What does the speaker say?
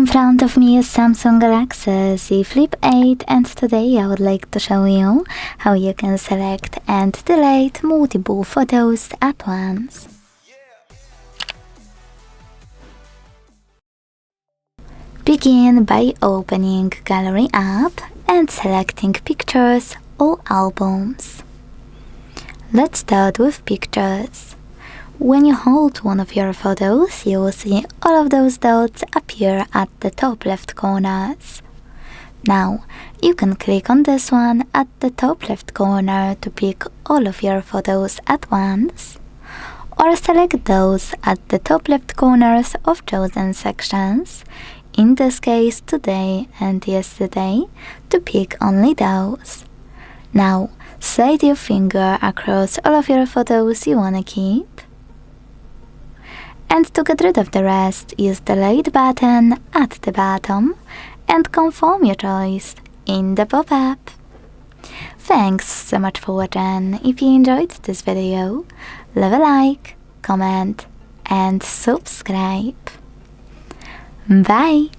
In front of me is Samsung Galaxy Z Flip 8 and today I would like to show you how you can select and delete multiple photos at once. Begin by opening Gallery app and selecting Pictures or Albums. Let's start with Pictures. When you hold one of your photos, you will see all of those dots appear at the top left corners. Now, you can click on this one at the top left corner to pick all of your photos at once, or select those at the top left corners of chosen sections, in this case today and yesterday, to pick only those. Now, slide your finger across all of your photos you wanna keep. And to get rid of the rest, use the delete button at the bottom and confirm your choice in the pop-up. Thanks so much for watching. If you enjoyed this video, leave a like, comment and subscribe. Bye!